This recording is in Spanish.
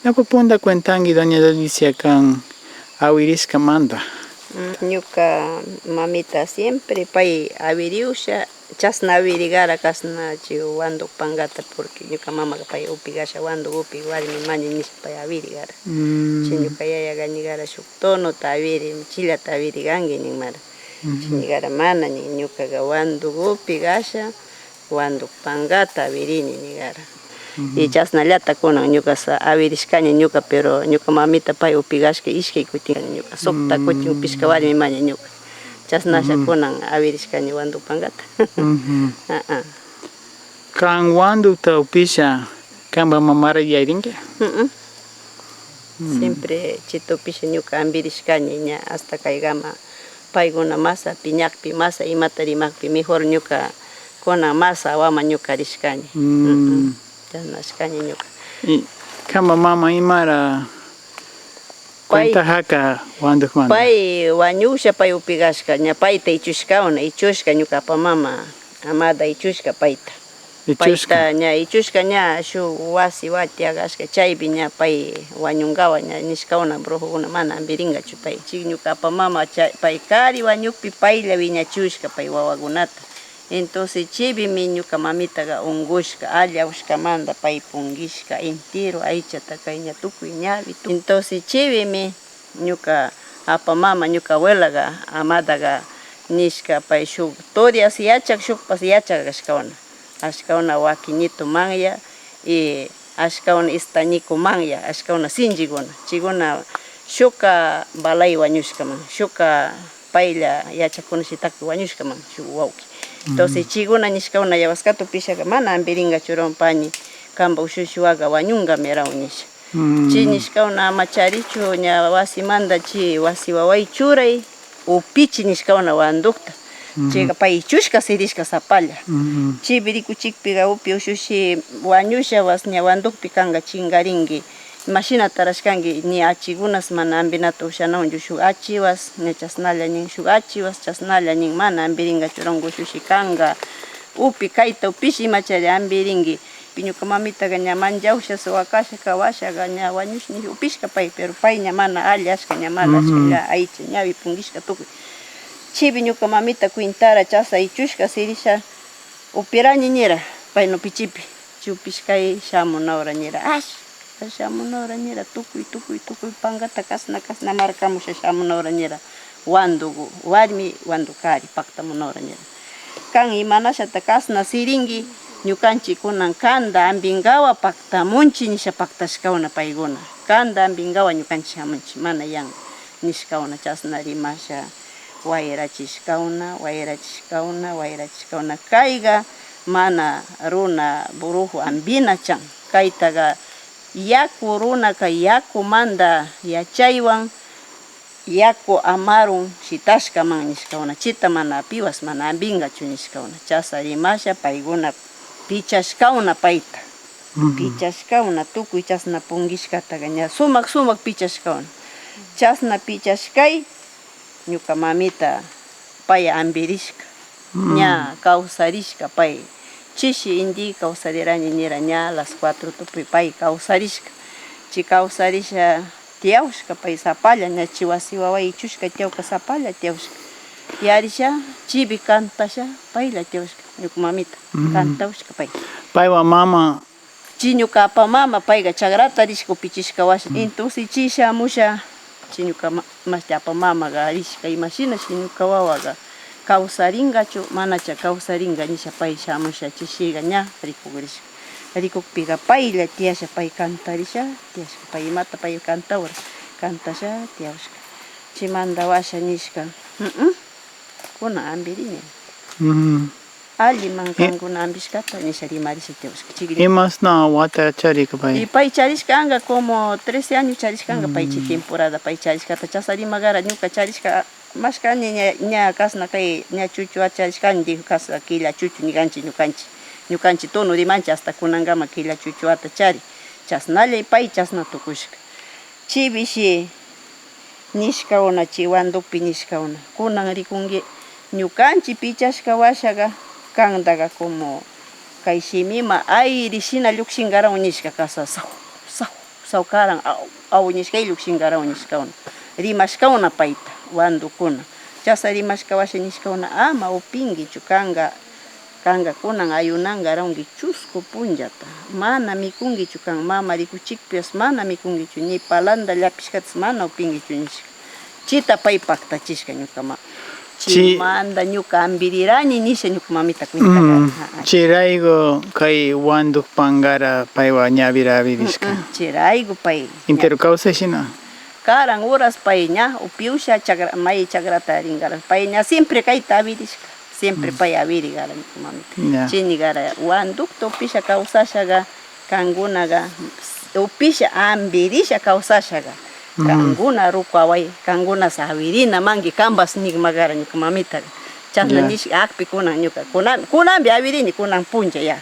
Napapunda cuentangi doña Delicia kan awirisca manda. Ñuka mamita siempre pay awiriusha chasna awirigara kasna chi wandu pangata porque ñuka mama pay upigasha wandu upi warmi maña nispa pay awirigara. Chi ñuka yaya gañigara shuk tonota awiri chillata awirigangi ninmara. Chiñigara mana nin ñukaga wandu upigasha wandu pangata awirini nigara. Y chasnallata kunan ñuka awirishkaña ñuka pero ñuka mamita pay upigashka ishkay kutin ñuka sukta kutin upishka warmi maña ñuka. Chasnasha kunan awirishkaña wandu pangata. Kan wandu ta upisha kamba mamara yairinge? Siempre chito upisha ñuka ambirishkaña ña hasta kaygama payguna masa piñakpi masa imata rimakpi mejor ñuka kunan masa wama ñuka rishkaña. Chasnashkaña ñuka. Kamba mama imara cuenta haka wandu manda. Pay wañusha pay upigashka ña payta ichushkauna ichushka ñuka pa mama amada ichushka payta. Payta ña ichushka ña shuk wasi watiagashka chaypi ña pay wañungawa ña nishkauna brujukuna mana ambiringachu pay chi ñuka pa mama pay kari wañukpi paylla wiñachushka pay wawakunata. Entonces chibimi ñuka mamitaga ungushka allawshkamanta pay pungishka entero aychata kayña tukuy ñawi. Entonces chibimi ñuka apa mama ñuka abuelaga amadaga nishka pay shuk torias yachak shukpas yachak ashkawana. Ashkawana wakiñito manya y ashkawana estañico manya ashkawana sinchikuna. Chikuna shuka balay wañushkaman shuka paylla yachakunashitaki wañushkaman shuk wawki. Entonces chiguna nishkauna yawaskata upishaga mana ambiringachu rompañi kamba ushushuwaga wañunga meraw nisha. Chi nishkauna ama charichu ña wasimanta chi wasi waway churay upichi nishkauna wandukta. Chiga pay ichushka sirishka sapalla. Chibirikuchikpiga upi ushushi wañusha was ña wandukpi kanga chingaringi. Mashina tarashkangi ni achigunas mana ambinata ushanawanchu shuk achiwas ña chasnalla nin shuk achiwas chasnalla nin mana ambiringachu rongo ushushi kanga upi kayta upishi imachari ambiringi. Ñuka mamitaga ña manllawsha suwakasha kawashaga ña wañushni upishka pay pero pay ña mana allashka ña malashka ña aycha ñawi pungishka tukuy. Chibi ñuka mamita kuintara chasa ichushka sirisha upiraña ñira payno pichipi chi upishkay shamunawra ñira shamunawra ñira tukuy pangata kasna markamusha shamunawra ñira wandu warmi wandu kari paktamunawra ñira. Kan imanashata kasna siringi ñukanchik kunan kanda ambingawa paktamunchi nisha paktashkauna payguna. Kanda ambingawa ñukanchik hamunchi mana yan nishkauna chasna rimasha wayrachishkauna kayga mana runa buruju ambina chan kaytaga yaku runa kay yakumanta yachaywan yaku amarun shitashkaman nishkauna chita mana apiwas mana ambingachu nishkauna chasa rimasha payguna pichashkauna payta. Pichashkauna tukuy chasna pungishkataga ña sumak pichashkauna. Chasna pichashkay ñuka mamita pay ambirishka ña kawsarishka pay chishi inti kawsariraña ñira ña las 4 tupi pay kawsarishka. Chi kawsarisha tiyawshka pay sapalla ña chi wasi waway ichushka tiyawka sapalla tiyawshka. Yarisha chibi kantasha paylla tiyawshka ñuka mamita kantawshka pay. Paywa mama chi ñuka apa mama payga chagrata rishka upichishka washa. Entonces chi shamusha chi ñuka mashti apa mamaga rishka imashinashi ñuka wawaga kawsaringachu manacha kawsaringa nisha pay shamusha chishiga ña rikugrisha. Rikukpiga paylla tiyasha pay kantarisha tiyashka pay imata pay kantawra kantasha tiyawshka. Chimanta washa nishka kuna ambirini. Alliman kankuna ambishkata nisha rimarisha tiyawshka. Imasna wata charika pay. Y pay charishkanga como 13 años charishkanga paychi temporada pay charishkata chasarimagara ñuka charishka mashkani ña kasna kay ña chuchuwa charishkani dijo kasna killa chuchu niganchik ñukanchik tono rimanchik hasta kunangama killa chuchuwata chari chasnalla pay chasna tukushka. Chibishi nishkauna chi wandupi nishkauna kunan rikungi ñukanchik pichashka washaga kandaga como kay shimima aire shina llukshingaran nishka kasa saw kawsawkaran awñishka illukshinkaran nishkawan rimashkauna payta wandukuna chasna rimashkawasha nishkauna ama upinkichu kanga kunan ayunankaranki chusku punllata mana mikunkichu kan mama rikuchikpipas mana mikunkichu ni palanta llapishkatas mana upinkichu nishka chita pay paktachishka ñuka mama chimanta ñuka ambirirani nisha ñuka mamita kuintakara chirayku kay wanduk pankara paywa ñawiravirishka chirayku pay intero kawsashina karan horas pay ña upiusha may chakrata rinkaran pay ña siempre kayta avirishka siempre pay avirikara ñuka mamita chinikara wandukta upisha kawsashaka kankunaga upisha ambirisha kawsashaka kankuna ruku away kankuna sawirina manki kambas nikmakara ñuka mamita chasna nish akpi kunan ñuka kunanpi awirini kunan puncha ya